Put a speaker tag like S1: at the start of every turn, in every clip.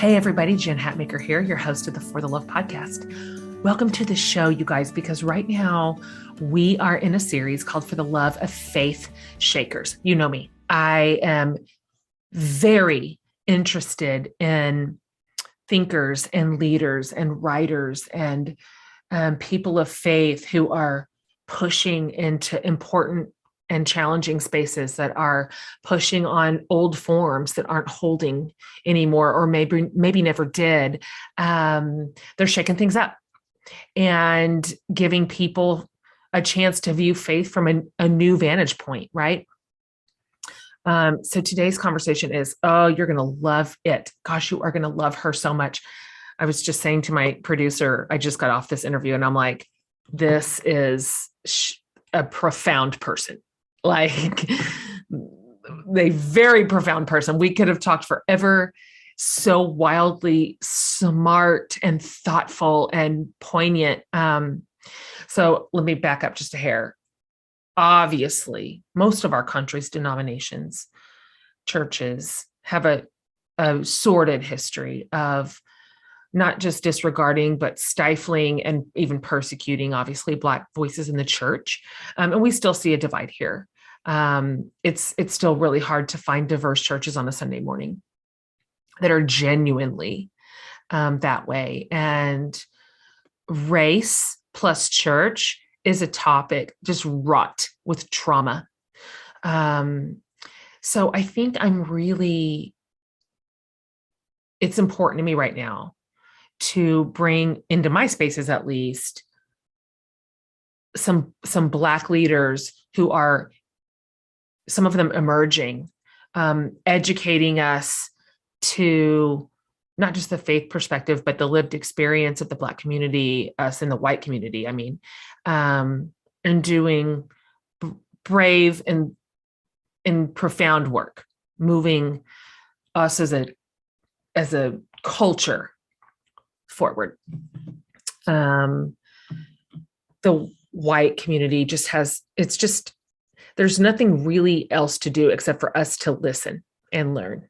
S1: Hey everybody, Jen Hatmaker here, your host of the For the Love podcast. Welcome to the show, you guys, because right now we are in a series called For the Love of Faith Shakers. You know me. I am very interested in thinkers and leaders and writers and people of faith who are pushing into important and challenging spaces, that are pushing on old forms that aren't holding anymore, or maybe never did. They're shaking things up and giving people a chance to view faith from a new vantage point, right? So today's conversation is, you're going to love it. Gosh, you are going to love her so much. I was just saying to my producer, I just got off this interview and I'm like, this is a profound person. Like, a very profound person. We could have talked forever. So wildly smart and thoughtful and poignant. So let me back up just a hair. Obviously, most of our country's denominations, churches, have a sordid history of not just disregarding, but stifling and even persecuting, obviously, Black voices in the church. And we still see a divide here. It's still really hard to find diverse churches on a Sunday morning that are genuinely that way. And race plus church is a topic just wrought with trauma. So I think it's important to me right now to bring into my spaces, at least, some Black leaders who are, some of them emerging, educating us to not just the faith perspective, but the lived experience of the Black community, us in the white community, and doing brave and profound work, moving us as a culture forward. The white community there's nothing really else to do except for us to listen and learn.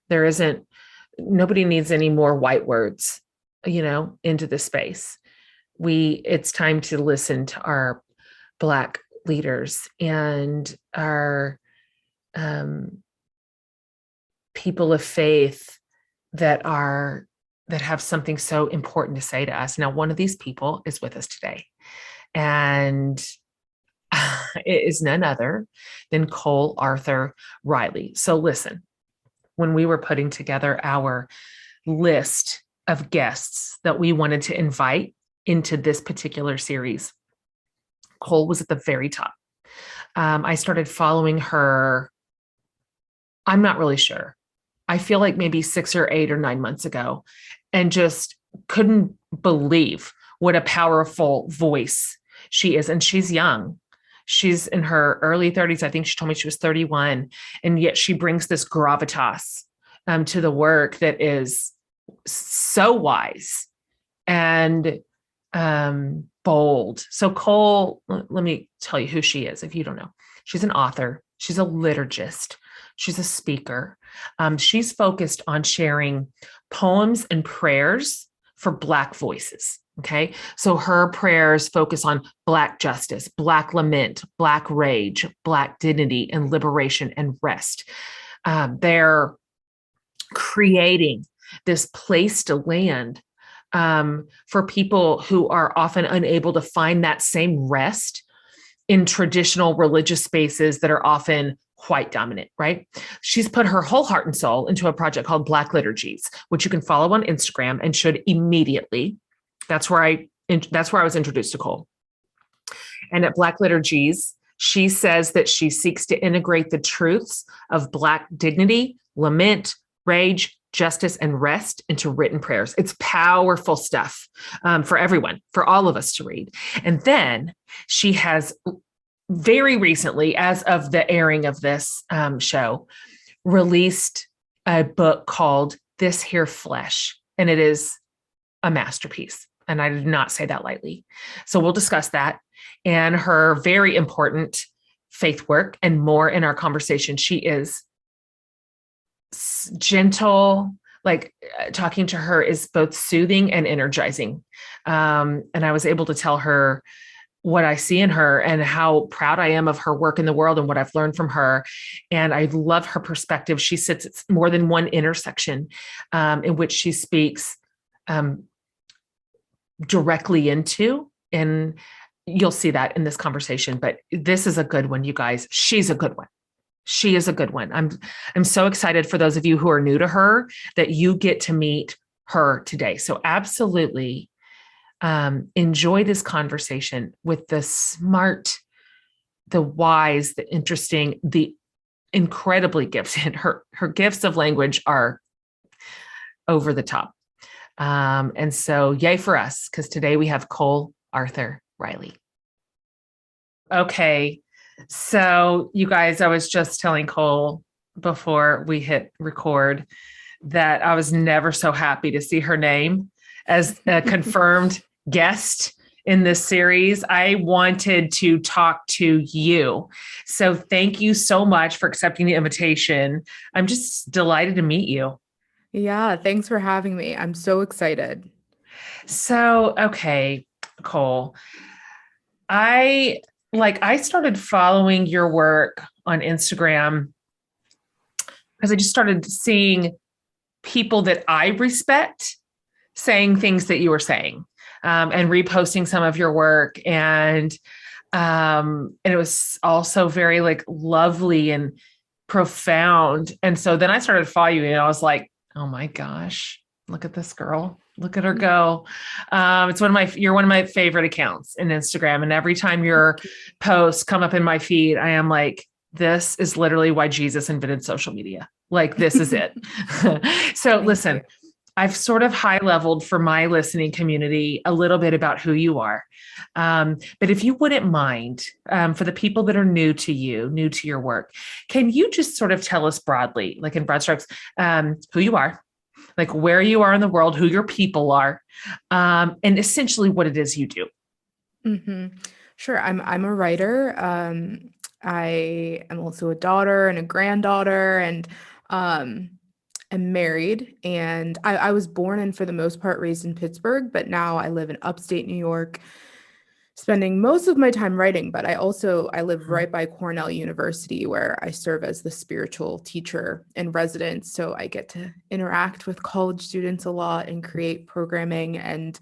S1: Nobody needs any more white words, into this space. It's time to listen to our Black leaders and our people of faith that have something so important to say to us. Now, one of these people is with us today, and it is none other than Cole Arthur Riley. So listen, when we were putting together our list of guests that we wanted to invite into this particular series, Cole was at the very top. I started following her, I'm not really sure, I feel like maybe 6 or 8 or 9 months ago, and just couldn't believe what a powerful voice she is. And she's young. She's in her early 30s. I think she told me she was 31. And yet she brings this gravitas to the work that is so wise and bold. So Cole, let me tell you who she is if you don't know. She's an author. She's a liturgist. She's a speaker. She's focused on sharing poems and prayers for Black voices. Okay. So her prayers focus on Black justice, Black lament, Black rage, Black dignity and liberation and rest. They're creating this place to land for people who are often unable to find that same rest in traditional religious spaces that are often white dominant, right? She's put her whole heart and soul into a project called Black Liturgies, which you can follow on Instagram and should immediately. That's where I was introduced to Cole. And at Black Liturgies, she says that she seeks to integrate the truths of Black dignity, lament, rage, justice, and rest into written prayers. It's powerful stuff for everyone, for all of us to read. And then she has very recently, as of the airing of this show, released a book called This Here Flesh. And it is a masterpiece. And I did not say that lightly. So we'll discuss that and her very important faith work and more in our conversation. She is gentle, talking to her is both soothing and energizing. And I was able to tell her what I see in her and how proud I am of her work in the world and what I've learned from her. And I love her perspective. She sits at more than one intersection in which she speaks directly into. And you'll see that in this conversation. But this is a good one, you guys. She's a good one. She is a good one. I'm so excited for those of you who are new to her that you get to meet her today. So absolutely enjoy this conversation with the smart, the wise, the interesting, the incredibly gifted. Her gifts of language are over the top. And so yay for us, because today we have Cole Arthur Riley. Okay. So you guys, I was just telling Cole before we hit record that I was never so happy to see her name as a confirmed guest in this series. I wanted to talk to you. So thank you so much for accepting the invitation. I'm just delighted to meet you.
S2: Yeah, thanks for having me. I'm so excited.
S1: So, okay, Cole, I started following your work on Instagram because I just started seeing people that I respect saying things that you were saying, and reposting some of your work. And it was also very lovely and profound. And so then I started following you and I was like, oh my gosh, look at this girl. Look at her go. You're one of my favorite accounts in Instagram. And every time your posts come up in my feed, I am like, this is literally why Jesus invented social media. Like, this is it. So listen, I've sort of high leveled for my listening community a little bit about who you are. But if you wouldn't mind, for the people that are new to you, new to your work, can you just sort of tell us broadly, like in broad strokes, who you are, like where you are in the world, who your people are, and essentially what it is you do?
S2: Mm-hmm. Sure. I'm a writer. I am also a daughter and a granddaughter, and am married. And I was born and for the most part raised in Pittsburgh, but now I live in upstate New York, spending most of my time writing. But I live right by Cornell University, where I serve as the spiritual teacher in residence. So I get to interact with college students a lot and create programming and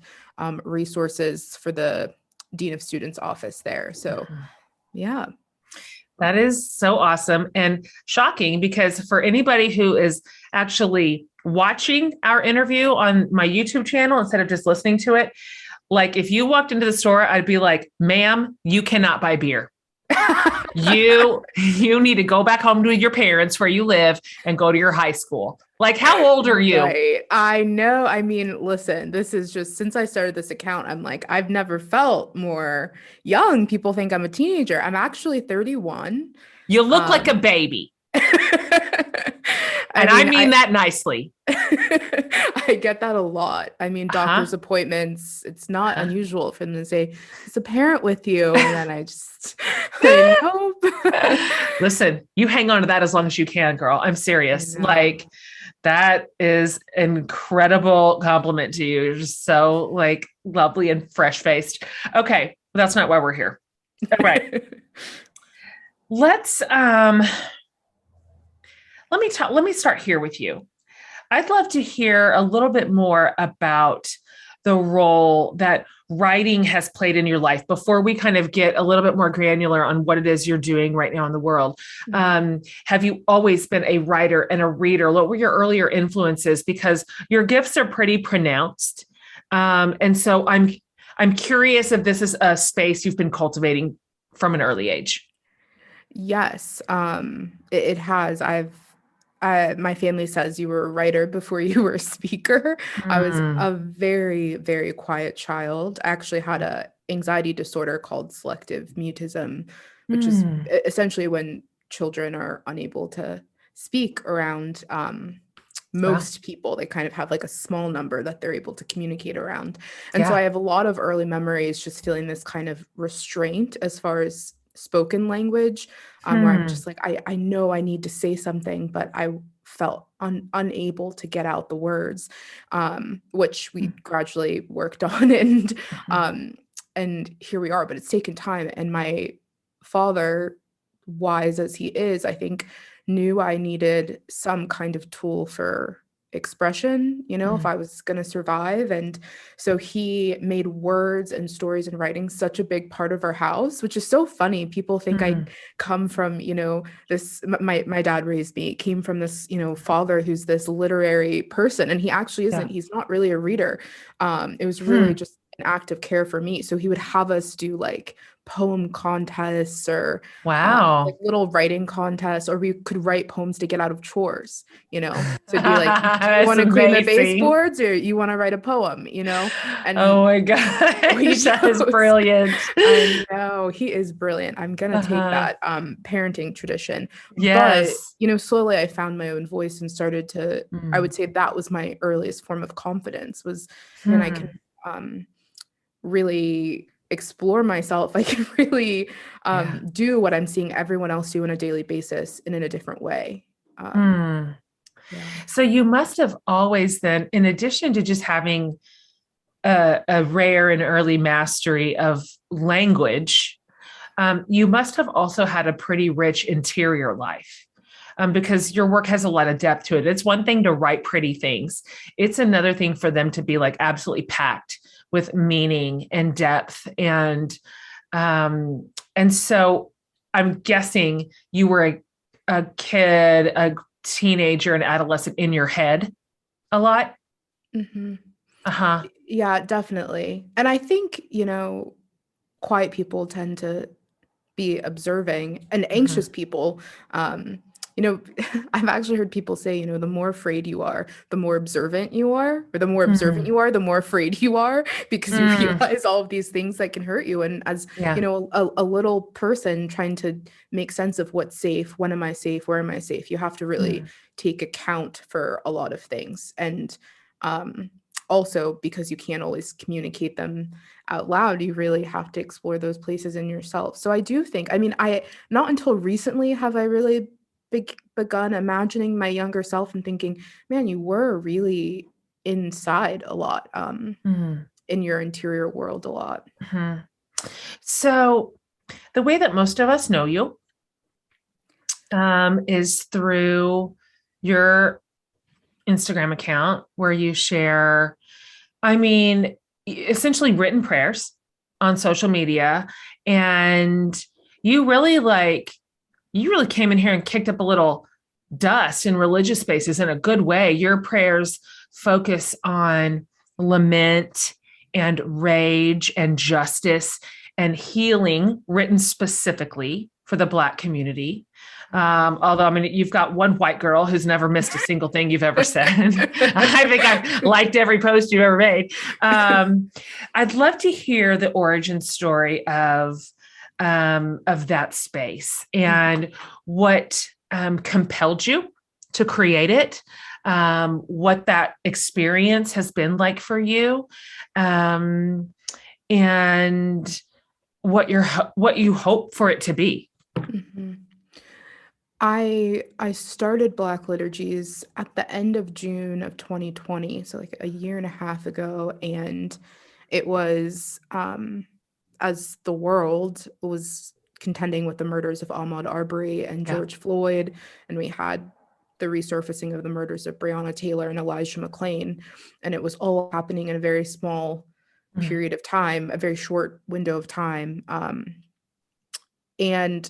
S2: resources for the Dean of Students office there. So yeah.
S1: That is so awesome and shocking, because for anybody who is actually watching our interview on my YouTube channel instead of just listening to it, like if you walked into the store, I'd be like, ma'am, you cannot buy beer. You need to go back home to your parents where you live and go to your high school. Like, how old are you?
S2: Right. I know. I mean, listen, this is just since I started this account, I'm like, I've never felt more young. People think I'm a teenager. I'm actually 31.
S1: You look like a baby. I mean that nicely.
S2: I get that a lot. I mean, doctor's appointments, it's not unusual for them to say, "Is a parent with you?" And then I just, nope.
S1: Listen, you hang on to that as long as you can, girl. I'm serious. Like, that is an incredible compliment to you. You're just so lovely and fresh faced. Okay. That's not why we're here. All right. Let me start here with you. I'd love to hear a little bit more about the role that writing has played in your life before we kind of get a little bit more granular on what it is you're doing right now in the world. Have you always been a writer and a reader? What were your earlier influences? Because your gifts are pretty pronounced. And so I'm curious if this is a space you've been cultivating from an early age.
S2: Yes, it has. My family says you were a writer before you were a speaker. I was a very, very quiet child. I actually had a anxiety disorder called selective mutism, which is essentially when children are unable to speak around most people. They kind of have like a small number that they're able to communicate around. And so I have a lot of early memories just feeling this kind of restraint as far as spoken language, where I'm just like, I know I need to say something, but felt unable to get out the words, which we gradually worked on, and here we are. But it's taken time. And my father, wise as he is, I think knew I needed some kind of tool for expression, if I was going to survive. And so he made words and stories and writing such a big part of our house, which is so funny. People think I come from, this, my dad raised me, came from this, father who's this literary person, and he actually isn't. He's not really a reader. It was really just an act of care for me. So he would have us do like poem contests or like little writing contests, or we could write poems to get out of chores, so it'd be like, do you want to clean the baseboards or you want to write a poem, and
S1: oh my gosh, that is brilliant.
S2: I know, he is brilliant. I'm gonna take that parenting tradition. But slowly I found my own voice and started to I would say that was my earliest form of confidence, was when I can really explore myself. I can really do what I'm seeing everyone else do on a daily basis and in a different way.
S1: So you must have always then, in addition to just having a rare and early mastery of language, you must have also had a pretty rich interior life. Because your work has a lot of depth to it. It's one thing to write pretty things. It's another thing for them to be like absolutely packed with meaning and depth. And so I'm guessing you were a kid, a teenager, an adolescent in your head a lot.
S2: Yeah, definitely. And I think, quiet people tend to be observing, and anxious people, I've actually heard people say, the more afraid you are, the more observant you are, or the more observant you are, the more afraid you are, because you realize all of these things that can hurt you. And as, a little person trying to make sense of what's safe, when am I safe, where am I safe, you have to really take account for a lot of things. And also, because you can't always communicate them out loud, you really have to explore those places in yourself. So I do think, not until recently have I really begun imagining my younger self and thinking, man, you were really inside a lot, in your interior world a lot.
S1: So the way that most of us know you is through your Instagram account, where you share, essentially written prayers on social media. And you really came in here and kicked up a little dust in religious spaces in a good way. Your prayers focus on lament and rage and justice and healing, written specifically for the Black community. Although, you've got one white girl who's never missed a single thing you've ever said. I think I've liked every post you've ever made. I'd love to hear the origin story of that space and what compelled you to create it, what that experience has been like for you, and what you hope for it to be.
S2: I started Black Liturgies at the end of June of 2020, so like a year and a half ago, and it was as the world was contending with the murders of Ahmaud Arbery and George Floyd, and we had the resurfacing of the murders of Breonna Taylor and Elijah McClain, and it was all happening in a very small period of time, a very short window of time, and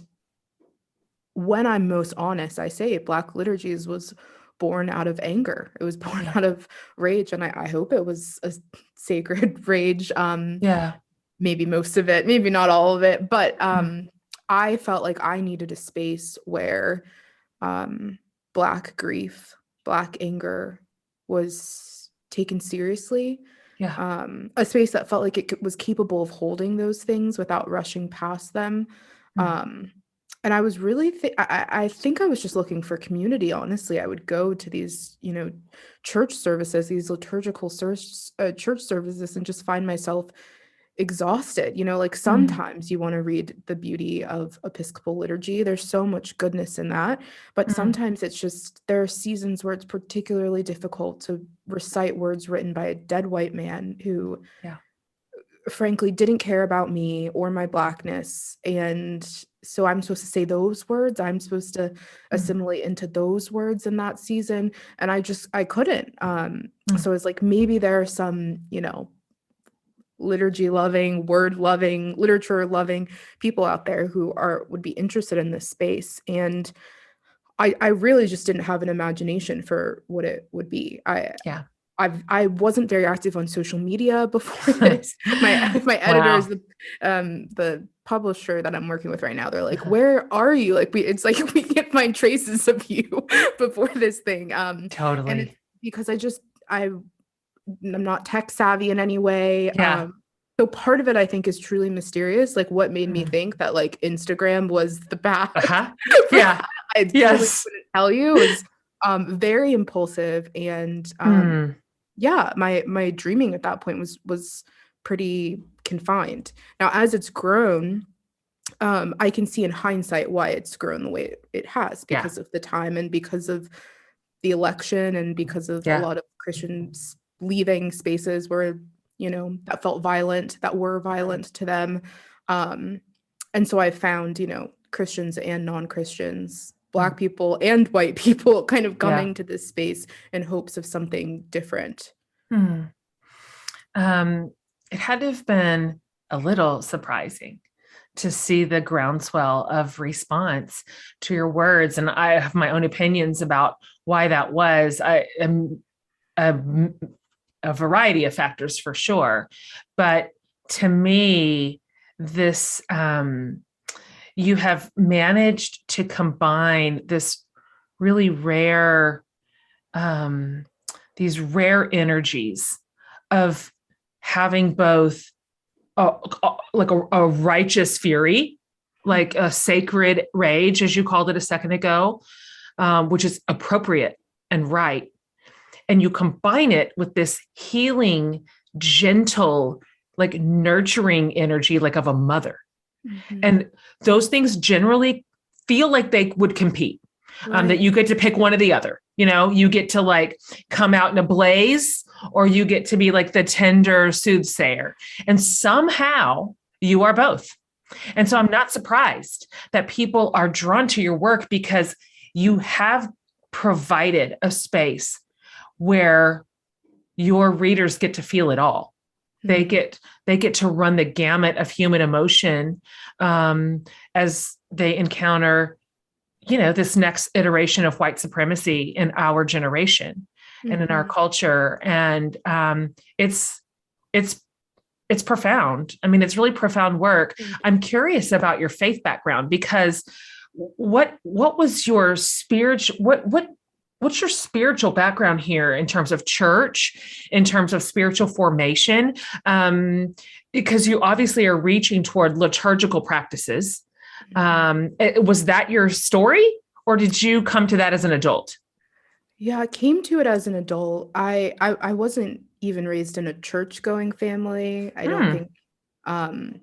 S2: when I'm most honest, I say Black Liturgies was born out of anger. It was born out of rage. And I hope it was a sacred rage. Maybe most of it, maybe not all of it. But I felt like I needed a space where Black grief, Black anger was taken seriously. A space that felt like it was capable of holding those things without rushing past them. And I was really, I think I was just looking for community, honestly. I would go to these, church services, these liturgical church services, and just find myself exhausted. Like sometimes you want to read the beauty of Episcopal liturgy. There's so much goodness in that. But sometimes it's just, there are seasons where it's particularly difficult to recite words written by a dead white man who
S1: Yeah.
S2: frankly didn't care about me or my Blackness. And so I'm supposed to say those words. I'm supposed to assimilate into those words in that season. And I couldn't. So it's like, maybe there are some, liturgy loving, word loving, literature loving people out there who would be interested in this space. And I really just didn't have an imagination for what it would be.
S1: Yeah.
S2: I wasn't very active on social media before this. My editor is the publisher that I'm working with right now. They're like, "Where are you?" Like it's like we can't find traces of you before this thing.
S1: Totally.
S2: And it's because I'm not tech savvy in any way.
S1: Yeah.
S2: So part of it, I think, is truly mysterious. Like what made me think that like Instagram was the path.
S1: Yeah.
S2: I really couldn't tell you. It was very impulsive, and yeah, my dreaming at that point was pretty confined. Now, as it's grown, I can see in hindsight why it's grown the way it has, because of the time and because of the election and because of a lot of Christians leaving spaces where, that felt violent, that were violent to them. And so I found, Christians and non-Christians, Black people and white people kind of coming to this space in hopes of something different.
S1: It had to have been a little surprising to see the groundswell of response to your words. And I have my own opinions about why that was. I am a variety of factors for sure. But to me, this, you have managed to combine this really rare, these rare energies of having both like a righteous fury, like a sacred rage, as you called it a second ago, which is appropriate and right. And you combine it with this healing, gentle, like nurturing energy, like of a mother. And those things generally feel like they would compete, that you get to pick one or the other. You get to like come out in a blaze, or you get to be like the tender soothsayer. And somehow you are both. And so I'm not surprised that people are drawn to your work, because you have provided a space where your readers get to feel it all. They get to run the gamut of human emotion as they encounter, this next iteration of white supremacy in our generation and in our culture. And it's profound. I mean, it's really profound work. I'm curious about your faith background, because what was your what's your spiritual background here in terms of church, in terms of spiritual formation? Because you obviously are reaching toward liturgical practices. Was that your story, or did you come to that as an adult?
S2: Yeah, I came to it as an adult. I wasn't even raised in a church-going family. I don't think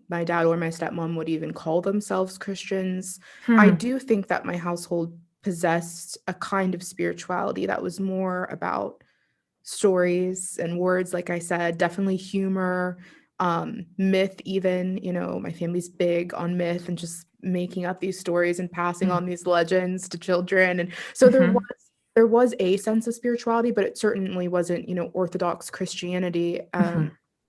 S2: my dad or my stepmom would even call themselves Christians. I do think that my household possessed a kind of spirituality that was more about stories and words, like I said, definitely humor, myth even. My family's big on myth and just making up these stories and passing on these legends to children. And so there was a sense of spirituality, but it certainly wasn't, Orthodox Christianity.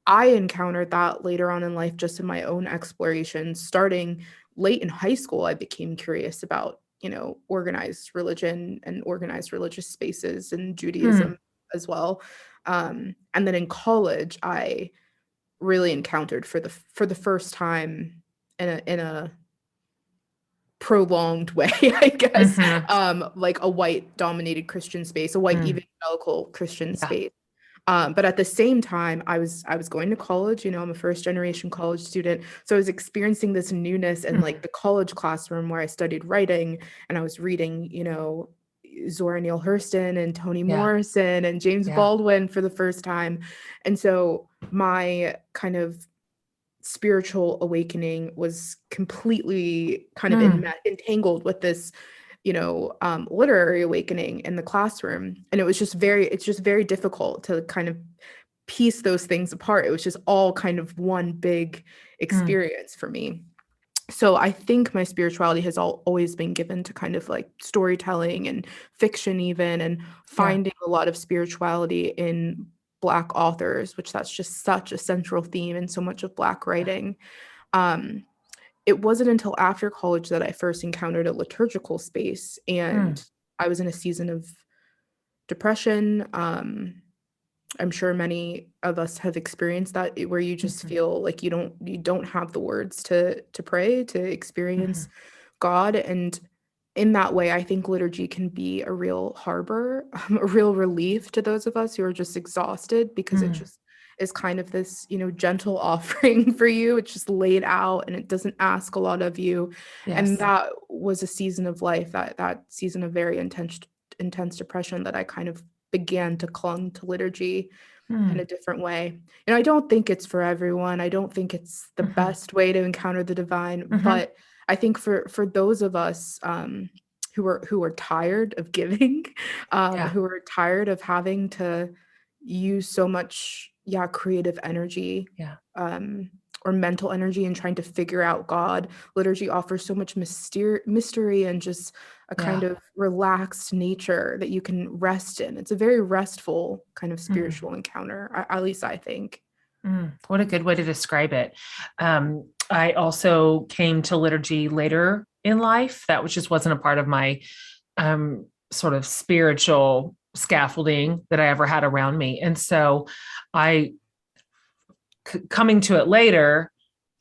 S2: I encountered that later on in life, just in my own exploration. Starting late in high school, I became curious about, organized religion and organized religious spaces and Judaism as well. And then in college, I really encountered for the first time in a prolonged way, I guess, like a white dominated Christian space, a white evangelical Christian space. But at the same time, I was going to college. I'm a first generation college student, so I was experiencing this newness in like the college classroom where I studied writing, and I was reading, Zora Neale Hurston and Toni Morrison and James Baldwin for the first time. And so my kind of spiritual awakening was completely kind of
S1: Mm,
S2: entangled with this, literary awakening in the classroom. And it's just very difficult to kind of piece those things apart. It was just all kind of one big
S1: mm,
S2: experience for me. So I think my spirituality has always been given to kind of like storytelling and fiction even, and
S1: yeah.
S2: finding a lot of spirituality in Black authors, which that's just such a central theme in so much of Black
S1: Yeah.
S2: writing. Um, it wasn't until after college that I first encountered a liturgical space,
S1: Mm,
S2: and I was in a season of depression. I'm sure many of us have experienced that, where you just
S1: mhm,
S2: feel like you don't have the words to pray, to experience
S1: mhm.
S2: God. And in that way, I think liturgy can be a real harbor, a real relief to those of us who are just exhausted, because it
S1: Mm,
S2: just is kind of this, gentle offering for you. It's just laid out and it doesn't ask a lot of you. And
S1: yes.
S2: that was a season of life, that season of very intense depression, that I kind of began to clung to liturgy in
S1: Mm,
S2: a different way. And I don't think it's for everyone. I don't think it's the
S1: mhm,
S2: best way to encounter the divine,
S1: mhm.
S2: but I think for those of us who are tired of giving,
S1: Yeah.
S2: who are tired of having to use so much, yeah, creative energy,
S1: Yeah.
S2: um, or mental energy, and trying to figure out God, liturgy offers so much mystery and just a kind
S1: Yeah.
S2: of relaxed nature that you can rest in. It's a very restful kind of
S1: Mm,
S2: spiritual encounter, at least I think.
S1: what a good way to describe it. I also came to liturgy later in life. That was just wasn't a part of my sort of spiritual scaffolding that I ever had around me. And so I coming to it later,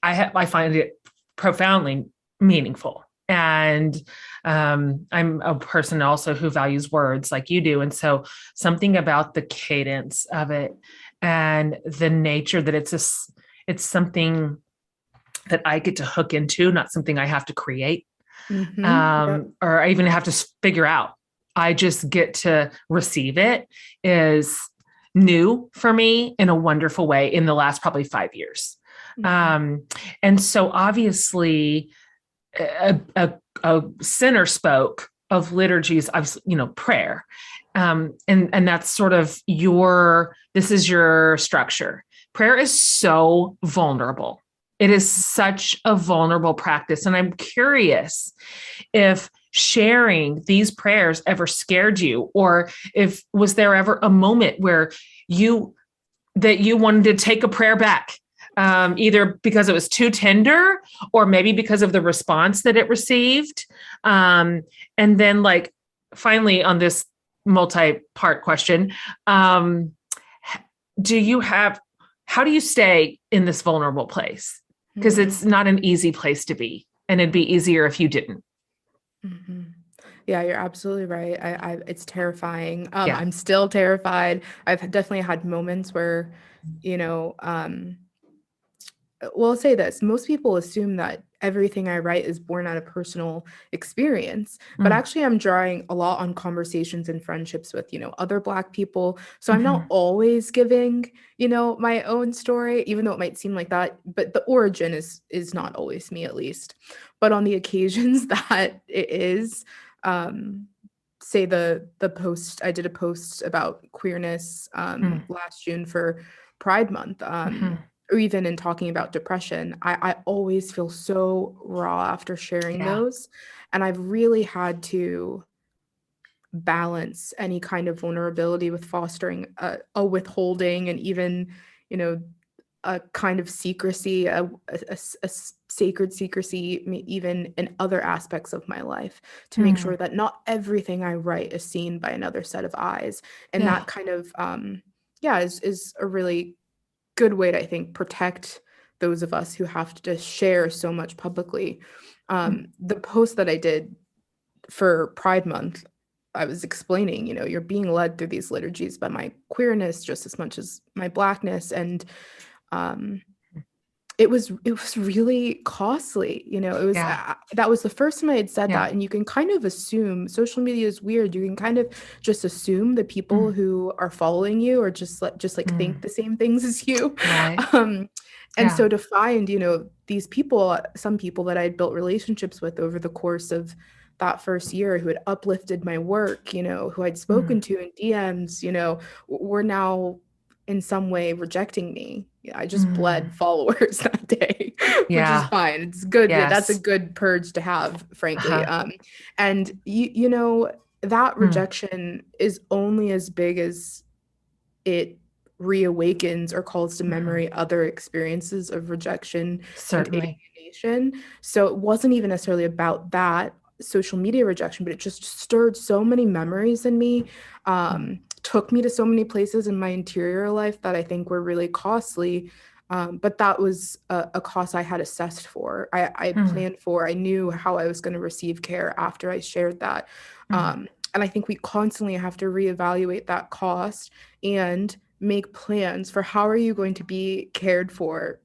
S1: I find it profoundly meaningful. And I'm a person also who values words like you do. And so something about the cadence of it and the nature that it's something that I get to hook into, not something I have to create,
S2: Yep.
S1: or I even have to figure out. I just get to receive it is new for me in a wonderful way in the last probably 5 years.
S2: Mhm.
S1: Um, and so obviously a sinner spoke of liturgies, prayer. And that's sort of this is your structure. Prayer is so vulnerable. It is such a vulnerable practice. And I'm curious if sharing these prayers ever scared you, or if was there ever a moment where you you wanted to take a prayer back, either because it was too tender or maybe because of the response that it received. And then, like, finally, on this multi-part question, um, do you have, how do you stay in this vulnerable place? Because
S2: Mhm.
S1: it's not an easy place to be, and it'd be easier if you didn't.
S2: Mhm. Yeah, you're absolutely right. It's terrifying.
S1: Yeah.
S2: I'm still terrified. I've definitely had moments where, you know, well, I'll say this, most people assume that everything I write is born out of personal experience, but
S1: Mm,
S2: actually I'm drawing a lot on conversations and friendships with, other Black people. So I'm not
S1: mhm,
S2: always giving, my own story, even though it might seem like that, but the origin is not always me, at least. But on the occasions that it is, um, say the post, I did a post about queerness
S1: mm,
S2: last June for Pride Month.
S1: mhm.
S2: Or even in talking about depression, I always feel so raw after sharing
S1: Yeah.
S2: those. And I've really had to balance any kind of vulnerability with fostering a withholding, and even, you know, a kind of secrecy, a sacred secrecy, even in other aspects of my life, to make
S1: Mm,
S2: sure that not everything I write is seen by another set of eyes. And
S1: yeah.
S2: that kind of, yeah, is a really good way to, I think, protect those of us who have to share so much publicly.
S1: Mm,
S2: The post that I did for Pride Month, I was explaining, you're being led through these liturgies by my queerness just as much as my Blackness. And um, it was really costly. It was
S1: Yeah.
S2: that was the first time I had said
S1: Yeah.
S2: that. And you can kind of assume, social media is weird. You can kind of just assume the people
S1: Mm,
S2: who are following you or just like think
S1: mm,
S2: the same things as you.
S1: right.
S2: Um, and
S1: Yeah.
S2: so to find, these people, some people that I had built relationships with over the course of that first year who had uplifted my work, who I'd spoken
S1: Mm,
S2: to in DMs, were now in some way rejecting me. Yeah, I just bled
S1: mm.
S2: followers that day, which is
S1: Yeah.
S2: fine. It's good. That's a
S1: Yes.
S2: good purge to have, frankly.
S1: Uh-huh.
S2: And that
S1: Mm,
S2: rejection is only as big as it reawakens or calls to
S1: mm.
S2: memory other experiences of rejection and
S1: Certainly.
S2: alienation. So it wasn't even necessarily about that social media rejection, but it just stirred so many memories in me,
S1: Mm,
S2: took me to so many places in my interior life that I think were really costly. But that was a cost I had assessed for. I
S1: mm,
S2: planned for. I knew how I was going to receive care after I shared that.
S1: mm.
S2: And I think we constantly have to reevaluate that cost and make plans for how are you going to be cared for,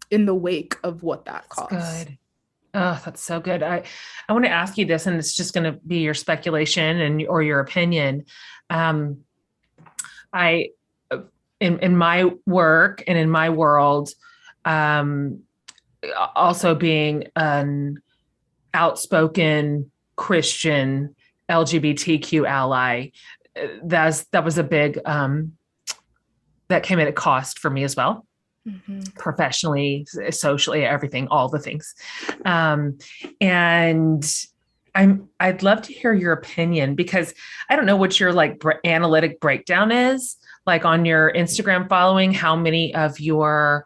S2: in the wake of what that
S1: That's
S2: costs.
S1: good. Oh, that's so good. I want to ask you this, and it's just going to be your speculation and or your opinion. Um, I in my work and in my world, um, also being an outspoken Christian LGBTQ ally, that was a big that came at a cost for me as well,
S2: Mhm.
S1: professionally, socially, everything, all the things. Um, and I'd love to hear your opinion because I don't know what your like analytic breakdown is, like on your Instagram following, how many of your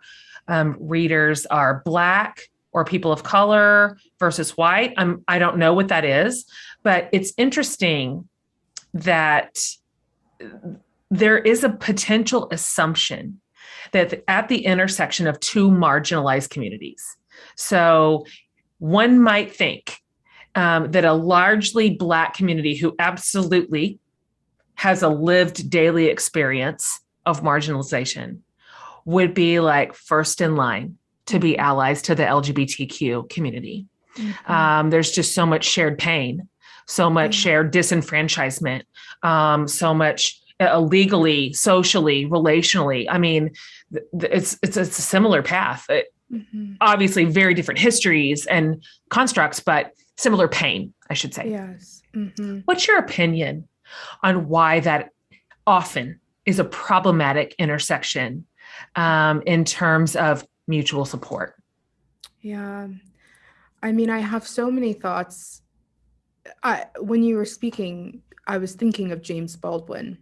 S1: readers are Black or people of color versus white. I don't know what that is, but it's interesting that there is a potential assumption that at the intersection of two marginalized communities. So one might think that a largely Black community who absolutely has a lived daily experience of marginalization would be like first in line to be
S2: Mhm.
S1: allies to the LGBTQ community.
S2: Mhm.
S1: There's just so much shared pain, so much
S2: Yeah.
S1: shared disenfranchisement, so much legally, socially, relationally. I mean, it's a similar path.
S2: Mhm.
S1: Obviously, very different histories and constructs, but similar pain, I should say.
S2: Yes. Mhm.
S1: What's your opinion on why that often is a problematic intersection in terms of mutual support?
S2: Yeah. I mean, I have so many thoughts. When you were speaking, I was thinking of James Baldwin.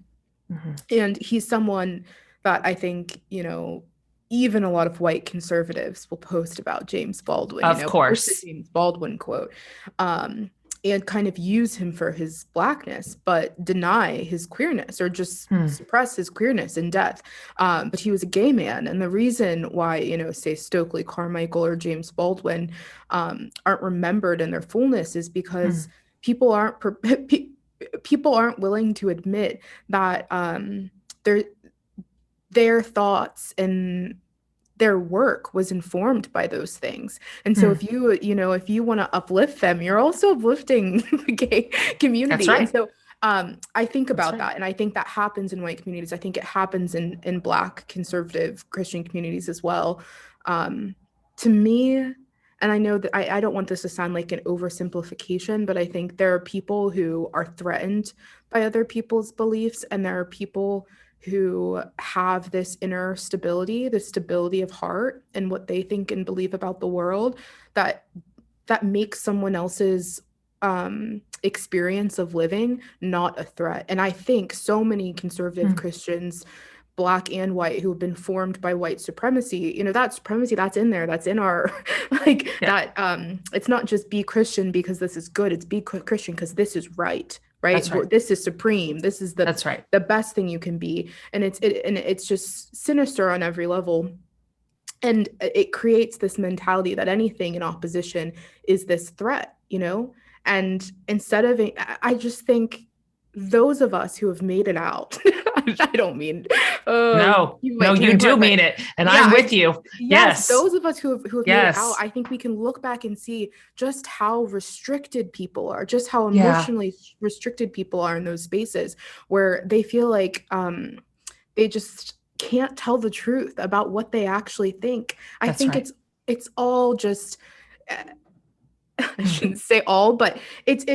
S1: Mm-hmm.
S2: And he's someone that I think, even a lot of white conservatives will post about James Baldwin,
S1: Of
S2: post a
S1: course.
S2: James Baldwin quote, um, and kind of use him for his blackness, but deny his queerness or just
S1: Hmm.
S2: suppress his queerness in death. But he was a gay man. And the reason why, say Stokely Carmichael or James Baldwin aren't remembered in their fullness is
S1: Hmm.
S2: because people aren't people aren't willing to admit that their their thoughts and their work was informed by those things. And so
S1: Hmm.
S2: if you want to uplift them, you're also uplifting the gay
S1: That's
S2: community. And
S1: right.
S2: so I think
S1: That's
S2: about
S1: right.
S2: that. And I think that happens in white communities. I think it happens in Black conservative Christian communities as well. Um, to me, and I know that I don't want this to sound like an oversimplification, but I think there are people who are threatened by other people's beliefs, and there are people who have this inner stability, this stability of heart and what they think and believe about the world, that makes someone else's experience of living not a threat. And I think so many conservative
S1: Hmm.
S2: Christians, Black and white, who have been formed by white supremacy, that supremacy that's in there, that's in our like
S1: Yeah.
S2: that. It's not just be Christian because this is good, it's be Christian because this is right. Right.
S1: That's right.
S2: This is supreme. This is the
S1: That's right.
S2: the best thing you can be. And it's just sinister on every level. And it creates this mentality that anything in opposition is this threat. And instead of, I just think those of us who have made it out, I don't mean,
S1: No,
S2: you
S1: no,
S2: might get
S1: you
S2: it
S1: do
S2: wrong, but
S1: mean it. And
S2: yeah,
S1: I'm with you.
S2: yes,
S1: Yes.
S2: those of us who have made it out,
S1: Yes.
S2: I think we can look back and see just how restricted people are, just how
S1: Yeah.
S2: emotionally restricted people are in those spaces where they feel like they just can't tell the truth about what they actually think. I
S1: That's
S2: think
S1: right.
S2: it's all just I
S1: Mm.
S2: shouldn't say all, but it's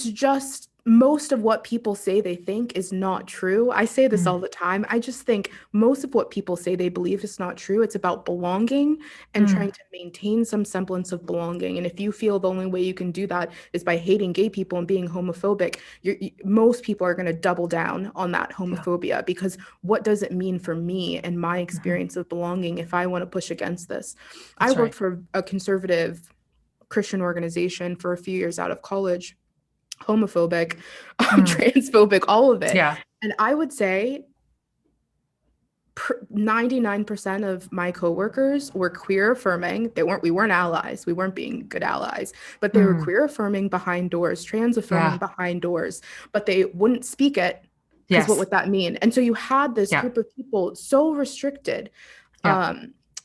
S2: just most of what people say they think is not true. I say this all
S1: Mm.
S2: the time. I just think most of what people say they believe is not true. It's about belonging and trying
S1: Mm.
S2: to maintain some semblance of belonging. And if you feel the only way you can do that is by hating gay people and being homophobic, most people are going to double down on that
S1: Yeah.
S2: homophobia, because what does it mean for me and my
S1: Mhm.
S2: experience of belonging if I want to push against this? I
S1: That's
S2: worked
S1: right.
S2: for a conservative Christian organization for a few years out of college, homophobic,
S1: Mm.
S2: transphobic, all of it.
S1: Yeah.
S2: And I would say 99% of my coworkers were queer affirming. We weren't allies. We weren't being good allies, but they were
S1: Mm.
S2: queer affirming behind doors, trans affirming
S1: Yeah.
S2: behind doors, but they wouldn't speak it because what
S1: Yes.
S2: would that mean? And so you had this
S1: Yeah.
S2: group of people so restricted.
S1: Yeah.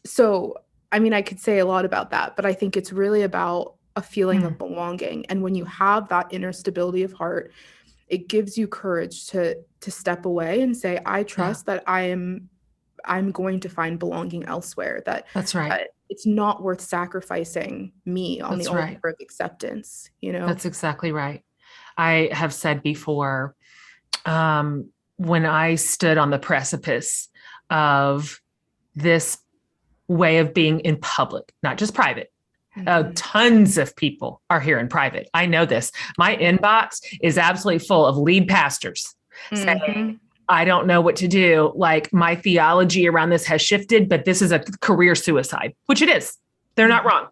S2: So, I mean, I could say a lot about that, but I think it's really about a feeling of
S1: Mm.
S2: belonging. And when you have that inner stability of heart, it gives you courage to step away and say, I
S1: Yeah.
S2: trust that I'm going to find belonging elsewhere, that
S1: That's right.
S2: it's not worth sacrificing me on the
S1: That's
S2: altar
S1: right.
S2: of acceptance, you know?
S1: That's exactly right. I have said before, when I stood on the precipice of this way of being in public, not just private.
S2: Mhm.
S1: Tons of people are here in private. I know this. My inbox is absolutely full of lead pastors saying,
S2: Mhm.
S1: I don't know what to do. Like, my theology around this has shifted, but this is a career suicide, which it is. They're not
S2: Mhm.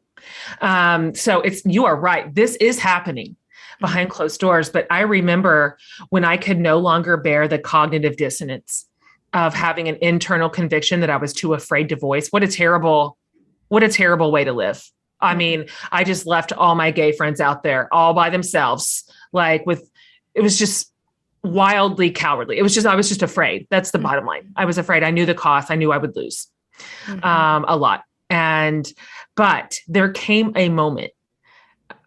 S1: wrong. So you are right. This is happening behind
S2: Mhm.
S1: closed doors. But I remember when I could no longer bear the cognitive dissonance of having an internal conviction that I was too afraid to voice. What a terrible way to live. I
S2: Mhm.
S1: mean, I just left all my gay friends out there all by themselves. It was just wildly cowardly. I was just afraid. That's the bottom line. I was afraid. I knew the cost. I knew I would lose
S2: Mhm.
S1: a lot. But there came a moment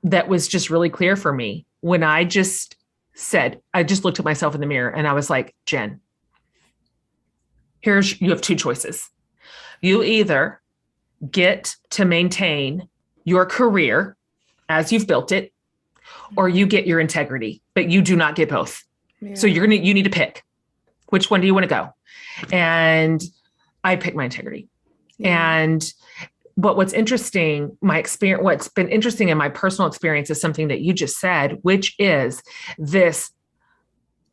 S1: that was just really clear for me when I just looked at myself in the mirror and I was like, Jen, you have two choices. You either get to maintain your career as you've built it, or you get your integrity, but you do not get both. So
S2: Yeah.
S1: you need to pick. Which one do you want to go? And I picked my integrity.
S2: Yeah.
S1: But what's interesting, what's been interesting in my personal experience is something that you just said, which is this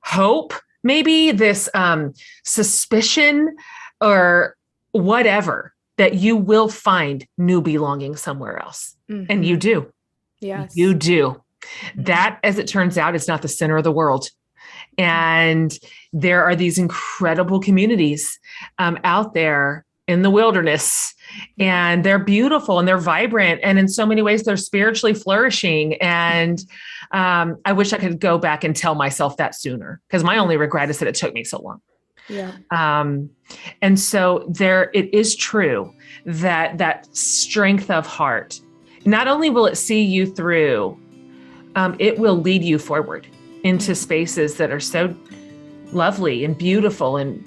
S1: hope, maybe this suspicion or whatever, that you will find new belonging somewhere else. And you
S2: Mhm.
S1: do. You
S2: Yes.
S1: do.
S2: Mhm.
S1: That, as it turns out, is not the center of the world. And there are these incredible communities out there in the wilderness, and they're beautiful and they're vibrant. And in so many ways, they're spiritually flourishing. And I wish I could go back and tell myself that sooner, because my only regret is that it took me so long.
S2: Yeah.
S1: And so it is true that strength of heart, not only will it see you through, it will lead you forward into spaces that are so lovely and beautiful and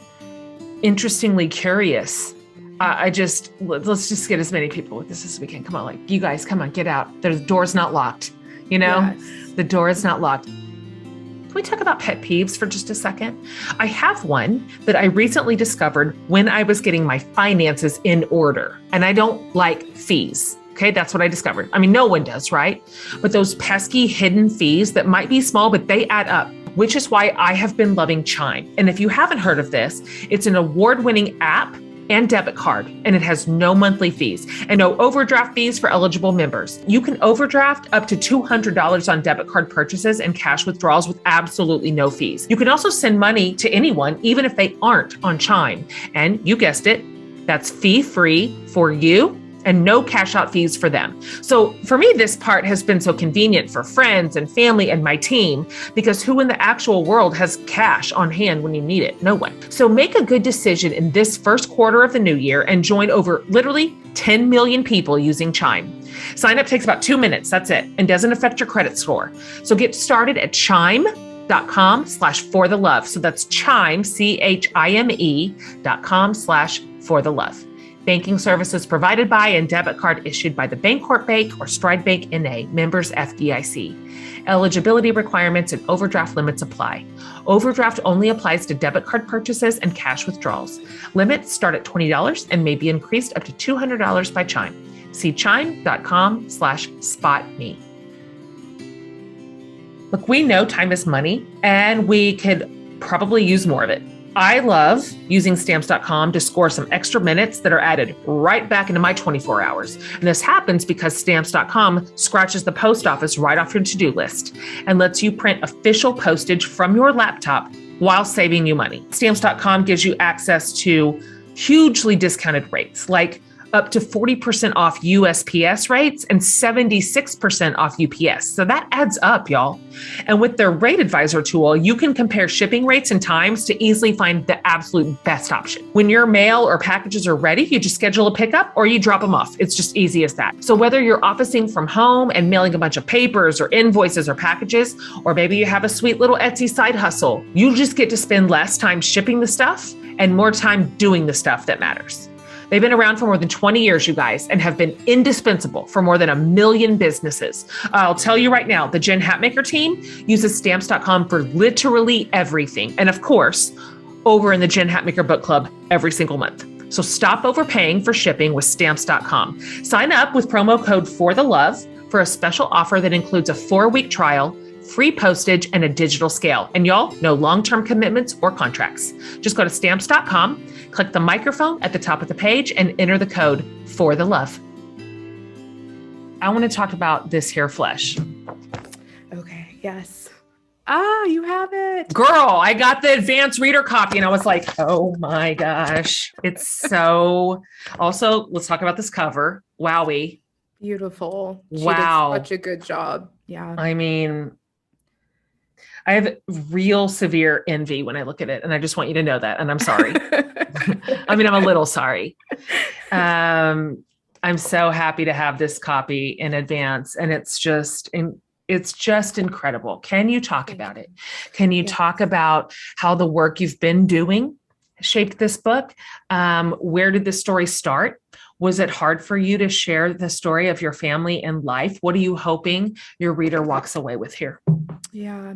S1: interestingly curious. Let's just get as many people with this as we can. Come on, like, you guys, come on, get out. The door's not locked.
S2: Yes.
S1: The door is not locked. Can we talk about pet peeves for just a second? I have one that I recently discovered when I was getting my finances in order, and I don't like fees. Okay, that's what I discovered. I mean, no one does, right? But those pesky hidden fees that might be small, but they add up, which is why I have been loving Chime. And if you haven't heard of this, it's an award-winning app and debit card, and it has no monthly fees and no overdraft fees for eligible members. You can overdraft up to $200 on debit card purchases and cash withdrawals with absolutely no fees. You can also send money to anyone, even if they aren't on Chime. And you guessed it, that's fee-free for you and no cash out fees for them. So for me, this part has been so convenient for friends and family and my team, because who in the actual world has cash on hand when you need it? No one. So make a good decision in this first quarter of the new year and join over literally 10 million people using Chime. Sign up takes about 2 minutes. That's it. And doesn't affect your credit score. So get started at chime.com/forthelove. So that's Chime, CHIME.com/forthelove. Banking services provided by and debit card issued by the Bancorp Bank or Stride Bank NA, members FDIC. Eligibility requirements and overdraft limits apply. Overdraft only applies to debit card purchases and cash withdrawals. Limits start at $20 and may be increased up to $200 by Chime. See chime.com/spotme. Look, we know time is money and we could probably use more of it. I love using stamps.com to score some extra minutes that are added right back into my 24 hours. And this happens because stamps.com scratches the post office right off your to-do list and lets you print official postage from your laptop while saving you money. Stamps.com gives you access to hugely discounted rates, like up to 40% off USPS rates and 76% off UPS. So that adds up, y'all. And with their rate advisor tool, you can compare shipping rates and times to easily find the absolute best option. When your mail or packages are ready, you just schedule a pickup or you drop them off. It's just easy as that. So whether you're officing from home and mailing a bunch of papers or invoices or packages, or maybe you have a sweet little Etsy side hustle, you just get to spend less time shipping the stuff and more time doing the stuff that matters. They've been around for more than 20 years, you guys, and have been indispensable for more than 1 million businesses. I'll tell you right now, the Jen Hatmaker team uses stamps.com for literally everything. And of course, over in the Jen Hatmaker book club every single month. So stop overpaying for shipping with stamps.com. Sign up with promo code FORTHELOVE for a special offer that includes a 4-week trial, free postage, and a digital scale. And y'all, no long-term commitments or contracts. Just go to stamps.com, click the microphone at the top of the page, and enter the code FORTHELOVE. I want to talk about this here flesh.
S2: Okay, yes. Ah, you have it.
S1: Girl, I got the advanced reader copy and I was like, oh my gosh. It's so... Also, let's talk about this cover. Wowie.
S2: Beautiful.
S1: Wow.
S2: She did such a good job. Yeah.
S1: I mean... I have real severe envy when I look at it, and I just want you to know that. And I'm sorry. I mean, I'm a little sorry. I'm so happy to have this copy in advance, and it's just incredible. Can you talk about it? Can you talk about how the work you've been doing shaped this book? Where did the story start? Was it hard for you to share the story of your family and life? What are you hoping your reader walks away with here?
S2: Yeah.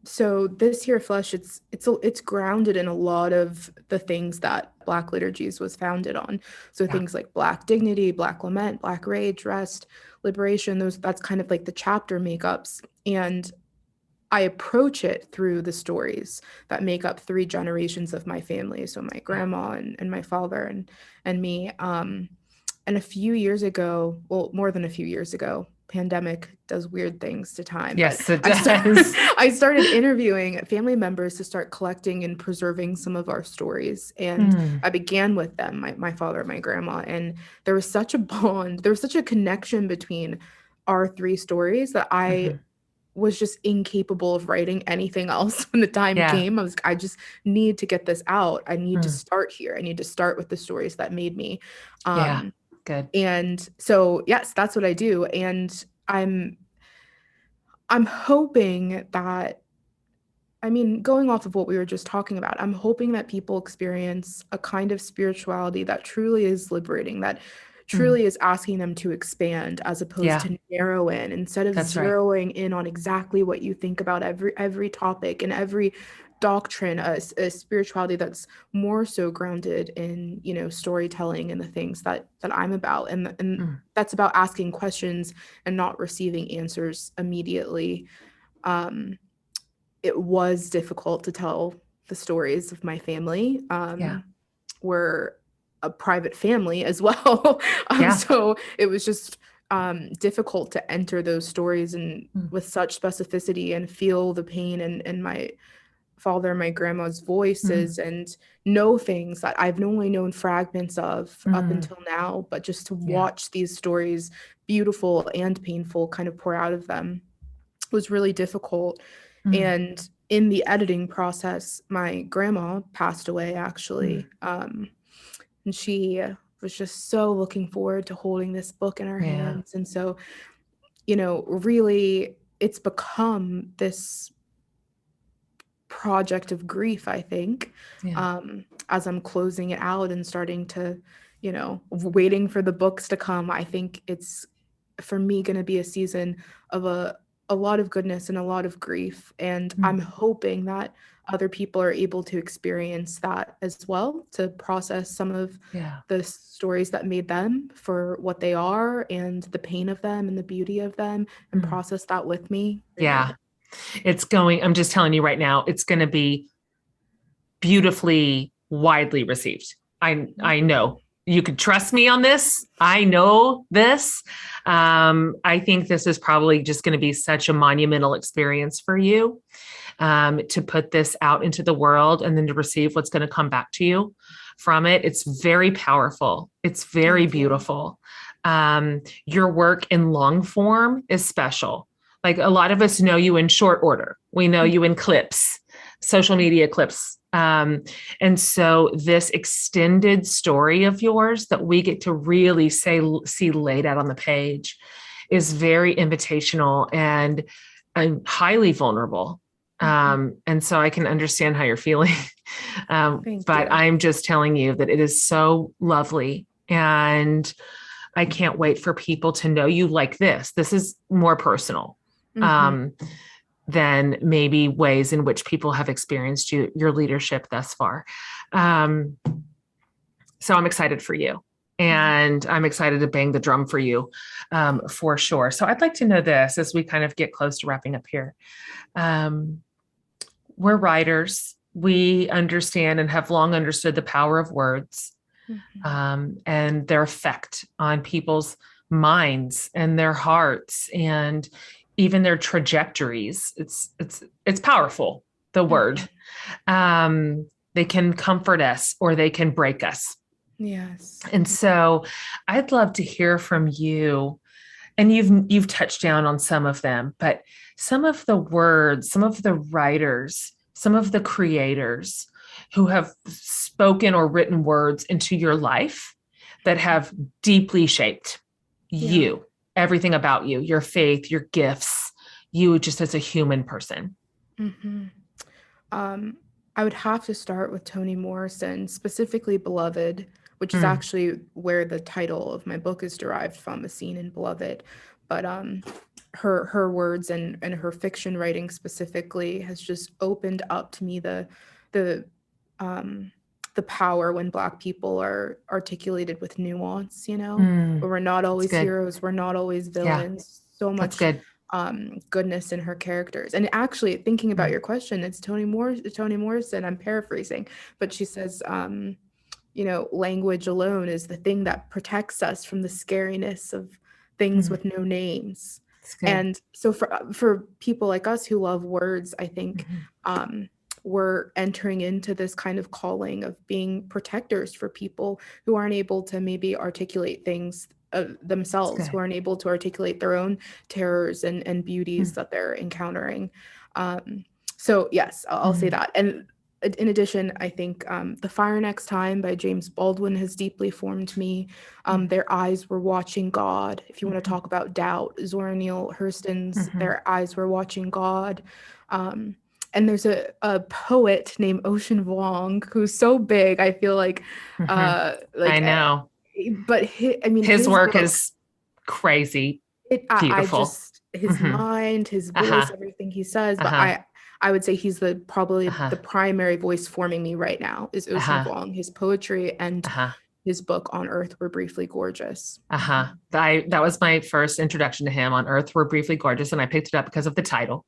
S2: So this here flesh, it's grounded in a lot of the things that Black Liturgies was founded on. So things like Black dignity, Black lament, Black rage, rest, liberation, that's kind of like the chapter makeups. And I approach it through the stories that make up 3 generations of my family. So my grandma and my father and me. And a few years ago, well, more than a few years ago, pandemic does weird things to time.
S1: Yes, it does.
S2: I started interviewing family members to start collecting and preserving some of our stories. And I began with them, my father and my grandma. And there was such a bond. There was such a connection between our 3 stories that I was just incapable of writing anything else when the time came. I just need to get this out. I need to start here. I need to start with the stories that made me.
S1: Good.
S2: And so, yes, that's what I do. And I'm hoping that, I mean, going off of what we were just talking about, I'm hoping that people experience a kind of spirituality that truly is liberating, that truly is asking them to expand as opposed to narrow in, instead of zeroing in on exactly what you think about every topic and every doctrine, a spirituality that's more so grounded in, storytelling and the things that I'm about. And that's about asking questions and not receiving answers immediately. It was difficult to tell the stories of my family. We're a private family as well. So it was just difficult to enter those stories and with such specificity and feel the pain and my father and my grandma's voices and know things that I've only known fragments of up until now, but just to watch these stories, beautiful and painful, kind of pour out of them was really difficult. And in the editing process, my grandma passed away, actually. And she was just so looking forward to holding this book in her hands. And so, you know, really, it's become this project of grief, I think, as I'm closing it out and starting to, you know, waiting for the books to come. I think it's, for me, going to be a season of a lot of goodness and a lot of grief. And I'm hoping that other people are able to experience that as well, to process some of the stories that made them for what they are and the pain of them and the beauty of them, and process that with me.
S1: Yeah. I'm just telling you right now, it's going to be beautifully, widely received. I know. You could trust me on this. I know this. I think this is probably just going to be such a monumental experience for you, to put this out into the world and then to receive what's going to come back to you from it. It's very powerful. It's very beautiful. Your work in long form is special. Like, a lot of us know you in short order. We know you in clips, social media clips. And so this extended story of yours that we get to really see laid out on the page is very invitational and highly vulnerable. And so I can understand how you're feeling. But I'm just telling you that it is so lovely, and I can't wait for people to know you like this. This is more personal than maybe ways in which people have experienced your leadership thus far. So I'm excited for you, and I'm excited to bang the drum for you, for sure. So I'd like to know this as we kind of get close to wrapping up here. We're writers. We understand and have long understood the power of words, and their effect on people's minds and their hearts and even their trajectories. It's powerful, the word. They can comfort us or they can break us.
S2: Yes.
S1: And so I'd love to hear from you. And you've touched down on some of them, but some of the words, some of the writers, some of the creators who have spoken or written words into your life that have deeply shaped you, everything about you, your faith, your gifts, you just as a human person.
S2: I would have to start with Toni Morrison, specifically Beloved, which is actually where the title of my book is derived from, a scene in Beloved. But her words and her fiction writing specifically has just opened up to me the power when Black people are articulated with nuance, you know, where we're not always heroes, we're not always villains. So much goodness in her characters. And actually, thinking about your question, it's Toni Morrison, I'm paraphrasing, but she says, you know, language alone is the thing that protects us from the scariness of things with no names. And so for people like us who love words, I think we're entering into this kind of calling of being protectors for people who aren't able to maybe articulate things themselves, who aren't able to articulate their own terrors and beauties that they're encountering. So yes, I'll say that. And in addition, I think The Fire Next Time by James Baldwin has deeply formed me. Their eyes were watching God. If you want to talk about doubt, Zora Neale Hurston's Their Eyes Were Watching God. And there's a poet named Ocean Vuong who's so big, I feel like
S1: I know.
S2: But
S1: his work is crazy. Beautiful.
S2: His mind, his voice, everything he says. But I would say he's probably the primary voice forming me right now is Ocean Vuong, his poetry and his book On Earth We're Briefly Gorgeous.
S1: That was my first introduction to him, On Earth We're Briefly Gorgeous. And I picked it up because of the title.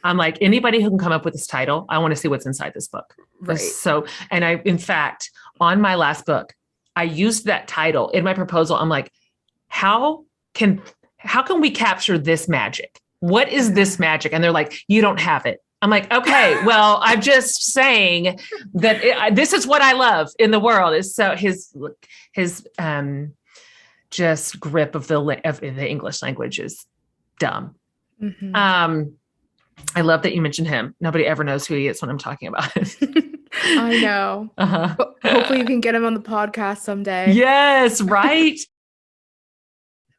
S1: I'm like, anybody who can come up with this title, I want to see what's inside this book.
S2: Right.
S1: So, and in fact, on my last book, I used that title in my proposal. I'm like, how can we capture this magic? What is this magic? And they're like, you don't have it. I'm like, okay, well, I'm just saying that this is what I love in the world is so his just grip of the English language is dumb. I love that you mentioned him. Nobody ever knows who he is when I'm talking about it.
S2: I know. But hopefully you can get him on the podcast someday.
S1: Yes, right.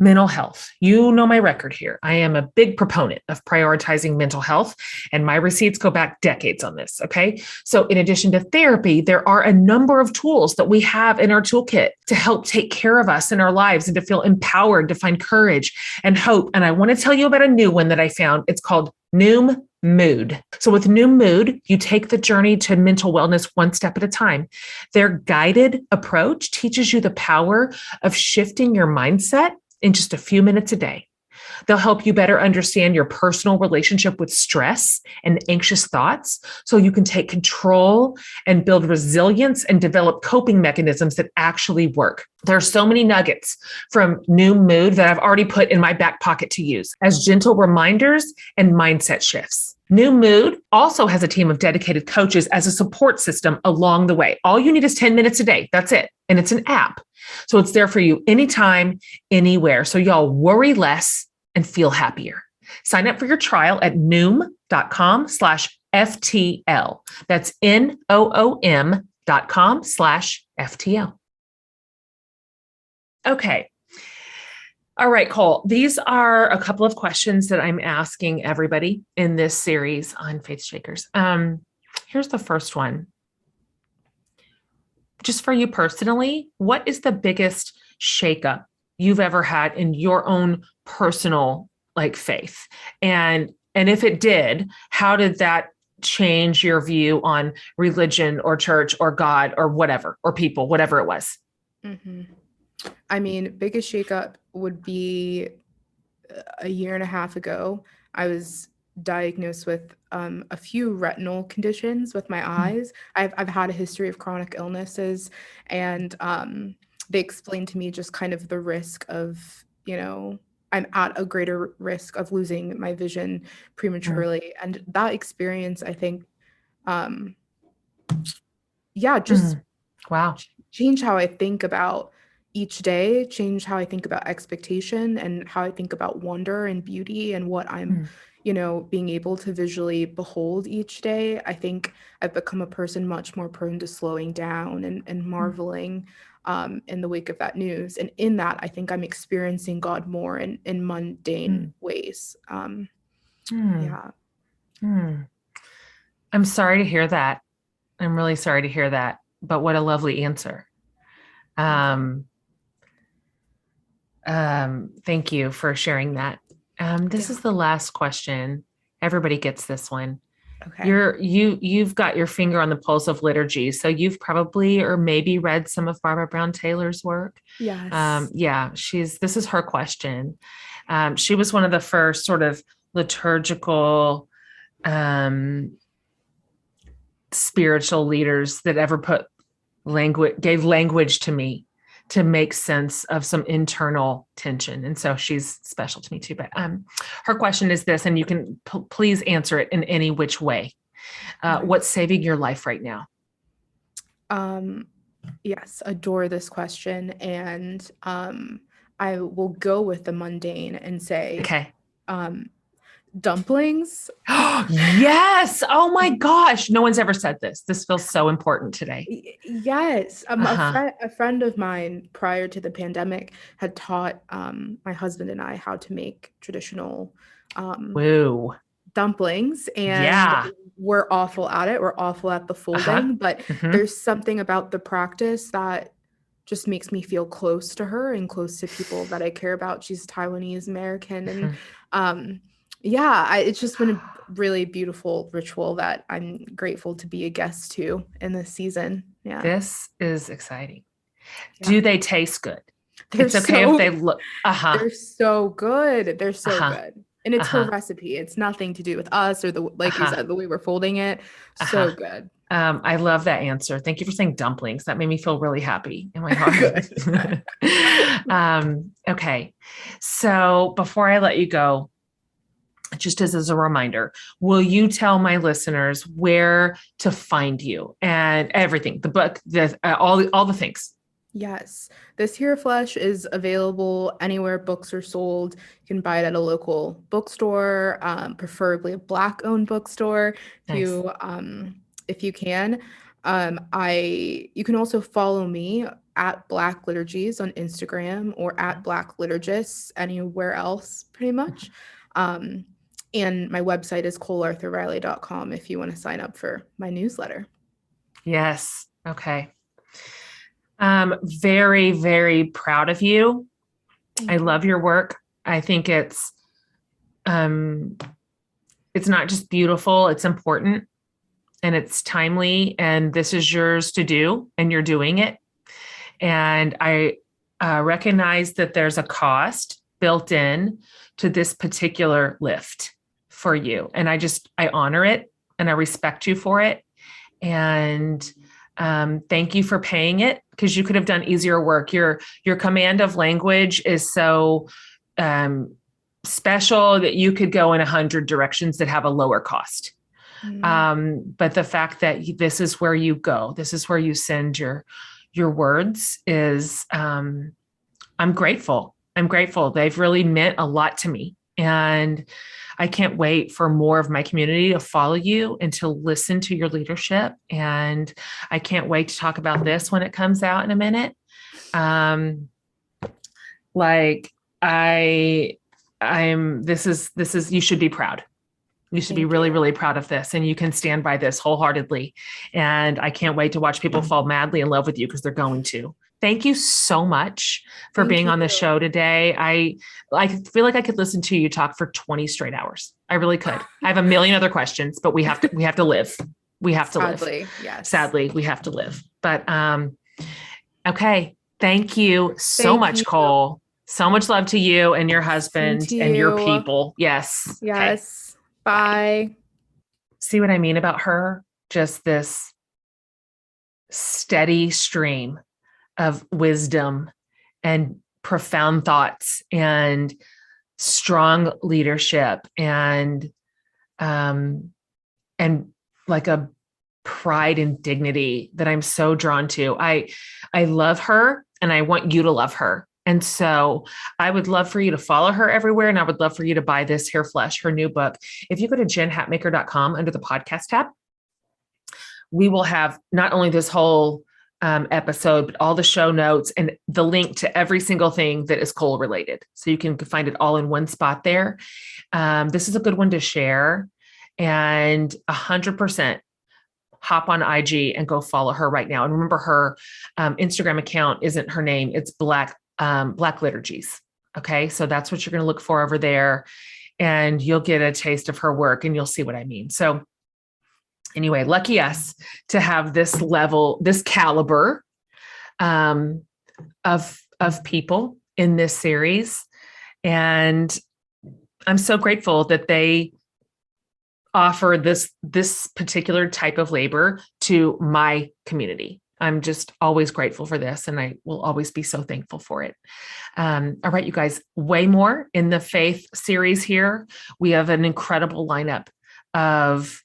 S1: Mental health. You know my record here. I am a big proponent of prioritizing mental health, and my receipts go back decades on this. Okay. So, in addition to therapy, there are a number of tools that we have in our toolkit to help take care of us in our lives and to feel empowered, to find courage and hope. And I want to tell you about a new one that I found. It's called Noom Mood. So with Noom Mood, you take the journey to mental wellness one step at a time. Their guided approach teaches you the power of shifting your mindset in just a few minutes a day. They'll help you better understand your personal relationship with stress and anxious thoughts so you can take control and build resilience and develop coping mechanisms that actually work. There are so many nuggets from Noom Mood that I've already put in my back pocket to use as gentle reminders and mindset shifts. Noom Mood also has a team of dedicated coaches as a support system along the way. All you need is 10 minutes a day. That's it. And it's an app. So it's there for you anytime, anywhere. So y'all worry less and feel happier. Sign up for your trial at noom.com/FTL. That's NOOM.com/FTL. Okay. All right, Cole. These are a couple of questions that I'm asking everybody in this series on Faith Shakers. Here's the first one. Just for you personally, what is the biggest shakeup you've ever had in your own personal faith? And if it did, how did that change your view on religion or church or God or whatever, or people, whatever it was?
S2: I mean, biggest shakeup would be a year and a half ago. I was diagnosed with a few retinal conditions with my eyes. I've had a history of chronic illnesses, and they explained to me just kind of the risk of, I'm at a greater risk of losing my vision prematurely. And that experience, I think,
S1: Wow,
S2: changed how I think about each day, change how I think about expectation and how I think about wonder and beauty and what I'm, being able to visually behold each day. I think I've become a person much more prone to slowing down and marveling in the wake of that news. And in that, I think I'm experiencing God more in mundane ways. Yeah.
S1: I'm sorry to hear that. I'm really sorry to hear that. But what a lovely answer. Thank you for sharing that. This is the last question. Everybody gets this one.
S2: Okay.
S1: You've got your finger on the pulse of liturgy. So you've probably, or maybe read some of Barbara Brown Taylor's work.
S2: Yes.
S1: This is her question. She was one of the first sort of liturgical, spiritual leaders that ever gave language to me to make sense of some internal tension. And so she's special to me too. But her question is this, and you can please answer it in any which way. What's saving your life right now?
S2: Yes, adore this question. And I will go with the mundane and say,
S1: okay.
S2: Dumplings.
S1: Yes. Oh my gosh. No one's ever said this. This feels so important today.
S2: Yes. A friend of mine prior to the pandemic had taught my husband and I how to make traditional dumplings, and we're awful at it. We're awful at the folding, but there's something about the practice that just makes me feel close to her and close to people that I care about. She's Taiwanese American, and it's just been a really beautiful ritual that I'm grateful to be a guest to in this season. Yeah.
S1: This is exciting. Yeah. Do they taste good?
S2: It's okay if they look. They're so good. They're so good. And it's her recipe. It's nothing to do with us or you said, the way we're folding it. So good.
S1: I love that answer. Thank you for saying dumplings. That made me feel really happy in my heart. Okay. So before I let you go, just as a reminder, will you tell my listeners where to find you and everything, the book, all the things?
S2: Yes, This Here Flesh is available anywhere books are sold. You can buy it at a local bookstore, preferably a Black-owned bookstore
S1: Nice.
S2: if you can. You can also follow me at Black Liturgies on Instagram or at Black Liturgists anywhere else, pretty much. Um, and my website is colearthurriley.com if you want to sign up for my newsletter.
S1: Yes. Okay. Very, very proud of you.
S2: Thank
S1: I
S2: you.
S1: love your work. I think it's not just beautiful, it's important and it's timely, and this is yours to do, and you're doing it. And I recognize that there's a cost built in to this particular lift for you. And I honor it and I respect you for it. And thank you for paying it, because you could have done easier work. Your command of language is so special that you could go in 100 directions that have a lower cost. But the fact that this is where you go, this is where you send your words is, I'm grateful. I'm grateful. They've really meant a lot to me. And I can't wait for more of my community to follow you and to listen to your leadership. And I can't wait to talk about this when it comes out in a minute. This is, you should be proud. You should be really, really proud of this, and you can stand by this wholeheartedly. And I can't wait to watch people fall madly in love with you, because they're going to. Thank you so much for being on the show today. I feel like I could listen to you talk for 20 straight hours. I really could. I have a million other questions, but we have to live. We have to live.
S2: Yes.
S1: Sadly, we have to live. But okay. Thank you so much, Cole. So much love to you and your husband and your people. Yes.
S2: Yes. Okay. Bye.
S1: See what I mean about her? Just this steady stream of wisdom and profound thoughts and strong leadership and like a pride and dignity that I'm so drawn to. I love her, and I want you to love her. And so I would love for you to follow her everywhere. And I would love for you to buy This Here Flesh, her new book. If you go to jenhatmaker.com under the podcast tab, we will have not only this whole episode, but all the show notes and the link to every single thing that is Cole related. So you can find it all in one spot there. This is a good one to share, and 100% hop on IG and go follow her right now. And remember, her Instagram account isn't her name. It's Black Liturgies. Okay. So that's what you're going to look for over there, and you'll get a taste of her work and you'll see what I mean. So anyway, lucky us to have this level, this caliber of people in this series. And I'm so grateful that they offer this particular type of labor to my community. I'm just always grateful for this, and I will always be so thankful for it. All right, you guys, way more in the faith series here. We have an incredible lineup of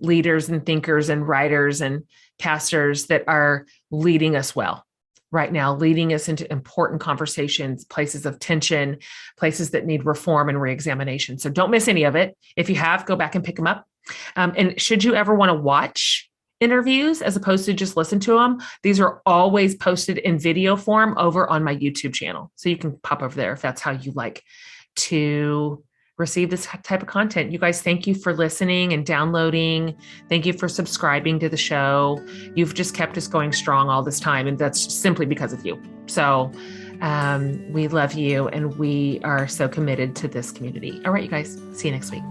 S1: leaders and thinkers and writers and pastors that are leading us well right now, leading us into important conversations, places of tension, places that need reform and reexamination. So don't miss any of it. If you have, go back and pick them up. And should you ever want to watch interviews as opposed to just listen to them, these are always posted in video form over on my YouTube channel. So you can pop over there if that's how you like to receive this type of content. You guys, thank you for listening and downloading. Thank you for subscribing to the show. You've just kept us going strong all this time, and that's simply because of you. So we love you, and we are so committed to this community. All right, you guys, see you next week.